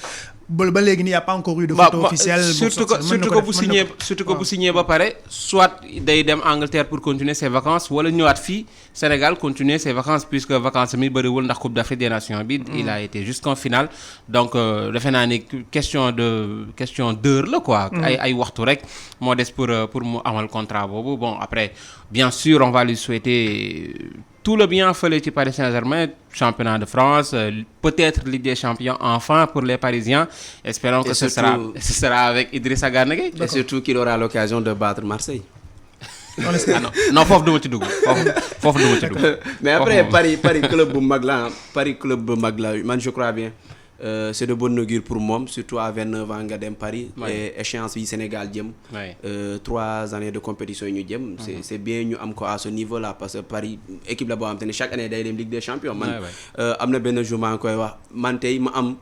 ba léegi nii y a pas encore eu de photo officielle surtout que bu signé ba pare soit day dem Angleterre pour continuer ses vacances wala ñëwaat fii Sénégal continuer ses vacances puisque vacances mi bëriwul ndax Coupe d'Afrique des Nations bi il a été jusqu'en finale donc defe naa ni question d'heure la quoi ay waxtu rek moo des pour mu amal contrat boobu bon après bien sûr on va lui souhaiter tout le bien fële ci Paris Saint-Germain championnat de France peut-être Ligue des Champions enfin pour les Parisiens espérons que ce sera avec Idrissa Gana Gueye et surtout qu'il aura l'occasion de battre Marseille. non foofu duma ci dugg foofu duma ci dugg mais après Paris club bu mag la man je crois bien c'est de bonne augure pour moom surtout à 29 ans nga dem Paris. et échéance yi Sénégal jëm. 3 années de compétition yi ñu jëm. c'est bien ñu am ko à ce niveau là parce que Paris équipe la boo xam te ne chaque année day dem Ligue des Champions. man am na benn jour maa ngi koy wax man tey ma am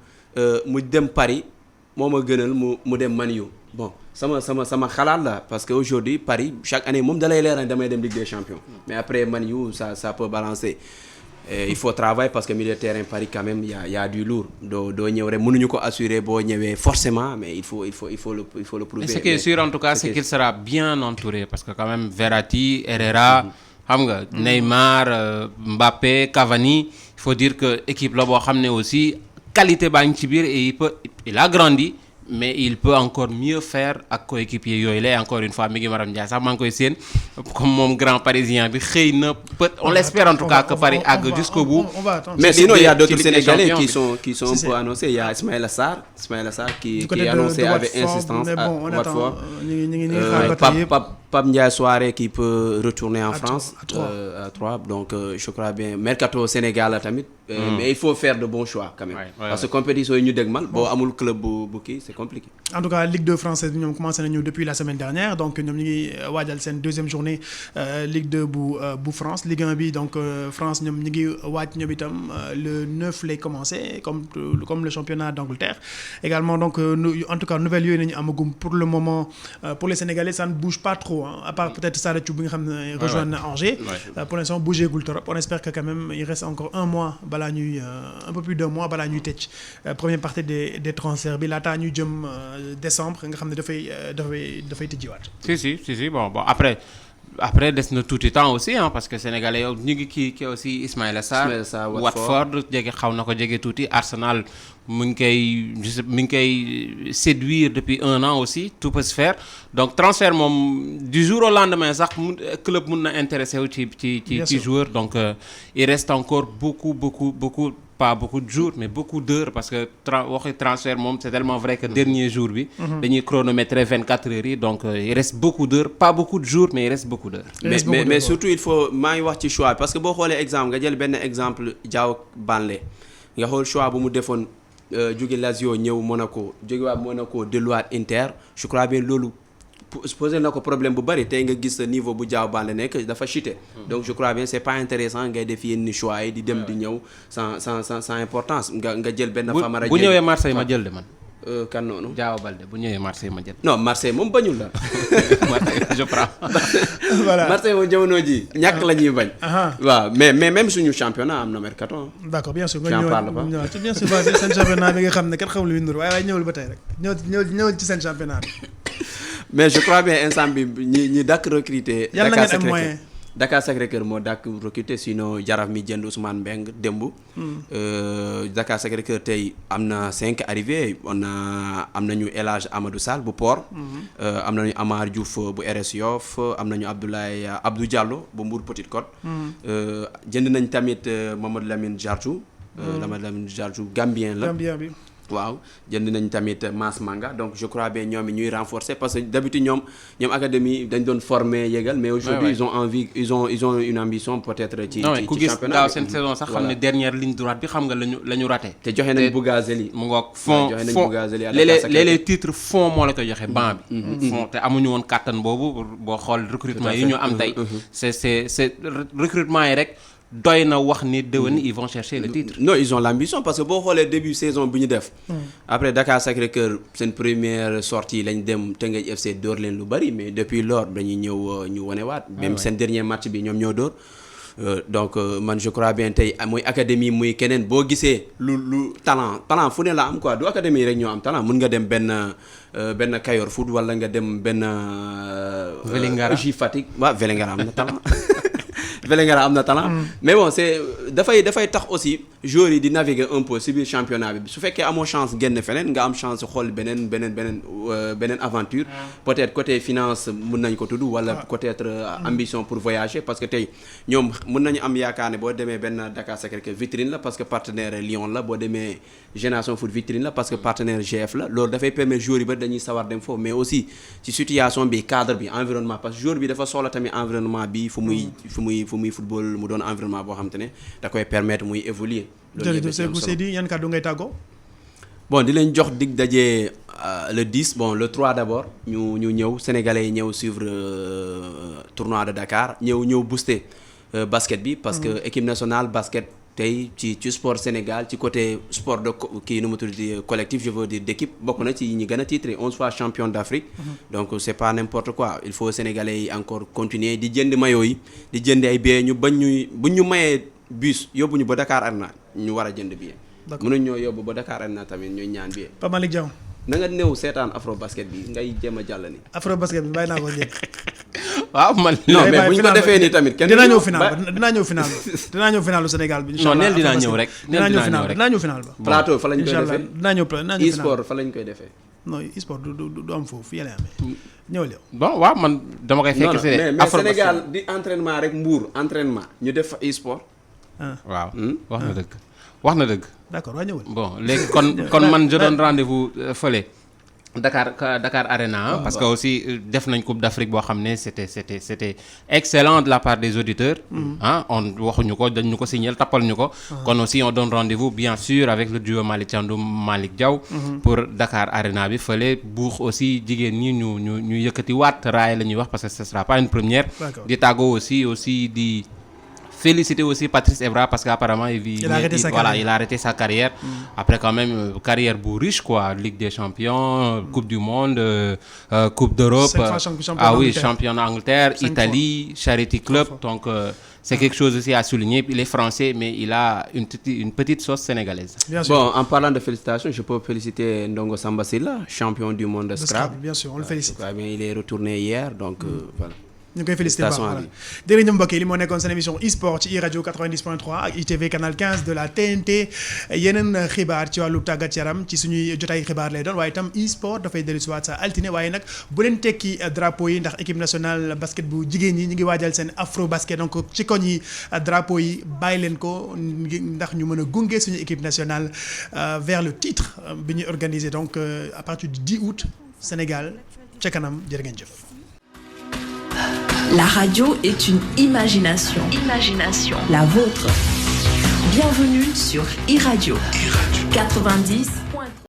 mu dem Paris moo ma gënal mu dem Man U bon sama xalaat la parce que aujourd'hui Paris chaque année moom dalay leer damay dem Ligue des Champions. mais après Man U ça peut balancer. il faut travailler parce que milieu de terrain Paris quand même y a du lourd doo ñëw rek mënuñu ko assurer boo ñëwee forcément mais il faut le prouver. Et ce qui est sûr en tout cas c'est qu'il sera bien entouré parce que quand même Verratti, Herrera, xam nga Neymar, Mbappé, Cavani, il faut dire que équipe la boo xam ne aussi qualité baa ngi ci biir et il a grandi. mais il peut encore mieux faire ak coéquipier yooyu la encore une fois mi ngi Maram Ndiaye sax maa ngi koy seen comme moom grand parisien bi xëy na on l'espère en tout cas que Paris àgg jusqu'au bout. mais sinon il y a d'autres Sénégalais qui sont un peu annoncés. Il y a Ismaïla Sarr qui est annoncé avec insistance à Watford. Pape Ndiaye Souaré qui peut retourner en France à Troyes donc je crois bien mercato Sénégal tamit. mais il faut faire de bons choix quand même. parce que compétition yi ñu dégmal boo amul club bu kii c'est compliqué. en tout cas Ligue 2 française bi ñoom commencé nañu depuis la semaine dernière donc ñoom ñu ngi waajal seen deuxième journée Ligue 2 bu France Ligue 1 bi donc France ñoom ñu ngi waaj ñoom itam le 9 lay commencé comme le championnat d'Angleterre également donc en tout cas nouvelle yooyu nañu amagum pour le moment pour les Sénégalais ça ne bouge pas trop à part peut-être Sada Thioub bi nga xam ne rejoindre na Angers pour l'instant bougeegul trop on espère que quand même il reste encore un mois balaa ñuy un peu plus d'un mois balaa ñuy tëj première partie des transferts bi laataa ñu jëm décembre nga xam ne dafay tëjiwaat. si bon après des na tuuti temps aussi parce que sénégalais yow ñu ngi kii aussi Ismaïla Sarr Watford xaw na ko jege tuuti Arsenal mi ngi koy séduire depuis 1 an aussi tout peut se faire donc transfert moom du jour au lendemain sax club mun na intéressé wu ci joueur donc il reste encore beaucoup pas beaucoup de jours mais beaucoup d'heures parce que waxi transfert moom c'est tellement vrai que dernier jour bi dañuy chronométrer 24 heures yi donc il reste beaucoup d'heures pas beaucoup de jours mais il reste beaucoup d'heures mais surtout il faut maa ngi wax ci choix parce que boo xoolee exemple nga jël benn exemple Diao Baldé nga xool choix bu mu defoon jóge Lazio ñëw Monaco jógewaat Monaco delluwaat Inter je crois bien loolu posé na ko problème bu bari tey nga gis niveau bu Diao Baldé nekk dafa chuté donc je crois bien c'est pas intéressant ngay def yenn choix yi di dem di ñëw sans importance nga jël benn Famara bu ñëwee Marseille ma jël de man kan noonu Diao Baldé bu ñëwee Marseille ma jël non Marseille moom bañul la Marseille je prends voilà Marseille moom jamono ji ñàkk la ñuy bañ waaw mais même suñu championnat am na mercato d'accord bien sûr nga ñëw bien sûr seen championnat bi nga xam ne kat xamul lu ndur waaye ñëwul ba tey rek ñëwul ci seen championnat bi mais je crois bien instant bi ñi dàkk recruter Dakar Sacré-Cœur moo dàkk recruter sinon Jaraaf mi jënd Ousmane Mbeng démb Dakar Sacré-Cœur tey am na 5 arrivés am nañu El Hadj Amadou Sall bu Port am nañu Amar Diouf bu RS Yoff am nañu Abdou Diallo bu Mbour Petite Côte jënd nañ tamit Mamadou Lamine Jarjou Gambien la bi waaw jënd nañ tamit Mass Manga donc je crois bien ñoom ñuy renforcer parce que d'habitude ñoom académie dañ doon former yégal mais aujourd'hui ils ont une ambition peut-être ci championnat ku gis daaw seen saison sax xam ne dernière ligne droite bi xam nga lañu raté te joxe nañ Bougazeli mu ngoog fond les titres fond moo la koy joxe banc bi fond te amuñu woon kàttan boobu boo xool recrutement yi ñu am tey c'est recrutement yi rek doy na wax ni déwén ils vont chercher le titre. Non, ils ont l'ambition parce que boo xoolee début saison bi ñu def. après Dakar Sacré-Cœur seen première sortie lañ dem Teungueth FC dóor leen lu bari mais depuis lors dañuy ñëw ñu wanewaat. même seen dernier match bi ñoom ñoo dóor. donc man je crois bien tey muy académie muy keneen boo gisee lu talent fu ne la am quoi du académie rek ñoo am talent mun nga dem benn Kayor Foot wala nga dem benn. Vélingara Fatick waaw Vélingara am na talent. Vélingara am na talent mais bon c'est dafay tax aussi joueurs yi di naviguer un peu ci biir championnat bi su fekkee amoo chance génn feneen nga am chance xool beneen aventure peut-être côté finance mën nañ ko tudd wala peut-être ambition pour voyager parce que tey ñoom mën nañu am yaakaar ne boo demee benn Dakar Sacré-Cœur vitrine la parce que partenaire Lyon la boo demee Génération Foot vitrine la parce que partenaire GF la loolu dafay permettre joueurs yi ba dañuy sawar dem foofu mais aussi ci situation bi cadre bi environnement parce que joueur bi dafa soxla tamit environnement bi fu muy football mu doon environnement boo xam te ne da koy permettre muy évoluer. jërëjëf Sékou Seydi yan kàddu ngay tàggoo. bon di leen jox dig daje le 10 bon le 3 d'abord ñu ñëw sénégalais yi ñëw suivre tournoi de Dakar ñëw booster basket bi parce que équipe nationale basket tey ci sport Sénégal ci côté sport de kii nu mu tudd collectif je veux dire d'équipe bokk na ci ñi gën a titré 11 fois champion d'Afrique donc c'est pas n'importe quoi il faut sénégalais yi encore continuer di jënd maillot yi di jënd ay billets ñu buñ ñu mayee bus yóbbu ñu ba Dakar Arena ñu war a jënd billet mënuñ ñoo yóbbu ba Dakar Arena tamit ñuy ñaan billet Pape Malick Diaw na nga néew seetaan afro basket bi ngay jéem a jàll ni afro basket bi bàyyi naa ko njëkk waaw man. non mais bu ñu ko defee nii tamit kenn dinaa ñëw finalu Sénégal bi non neel dinaa ñëw rek dinaa ñëw final ba plateau fa lañ koy defee dinaa ñëw e-sport fa lañ koy defee non e-sport du am foofu yéen amee ñëwal yow bon waaw man dama koy fekk mais Sénégal di entraînement rek Mbour entraînement ñu def fa e-sport waaw wax na dëgg d'accord waa ñëwal bon léegi kon man je donne rendez-vous fële Dakar Arena parce que aussi def nañ Coupe d'Afrique boo xam ne c'était excellent de la part des auditeurs on waxuñu ko dañ ñu ko signal tappal ñu ko kon aussi on donne rendez-vous bien sûr avec le duo Malick Thiandoum Malick Diaw pour Dakar Arena bi fële buux aussi jigéen ñi ñu yëkkati waat raay la ñuy wax parce que ce sera pas une première di tàggoo aussi di féliciter aussi Patrice Evra parce qu'apparemment il a arrêté sa carrière après quand même carrière bu riche quoi Ligue des Champions Coupe du Monde Coupe d'Europe champion d'Angleterre Italie Charity Club donc c'est quelque chose aussi à souligner. Il est français mais il a une petite sauce sénégalaise. Bon, en parlant de félicitations, je peux féliciter Ndongo Samba Sylla, champion du monde de Scrabble. Bien sûr, on le félicite. Il est retourné hier donc voilà. ñu ngi koy félicité bu baax voilà jërëjëf mbokk yi li moo nekkoon seen émission e-sport ci iRadio 90.3 ak ITV canal 15 de la TNT yeneen xibaar ci wàllu tàggat yaram ci suñuy jotaay xibaar lay doon waaye itam e-sport dafay dellu si waat sa altine waaye nag bu leen tekki drapeau yi ndax équipe nationale basket bu jigéen ñi ñu ngi waajal seen afro basket donc ci koñ yi drapeau yi bàyyi leen ko ndax ñu mën a gunge suñu équipe nationale vers le titre bi ñuy organiser donc à partir du 10 août Sénégal ca kanam jërë ngeen jëf. La radio est une imagination. La vôtre. Bienvenue sur iRadio 90.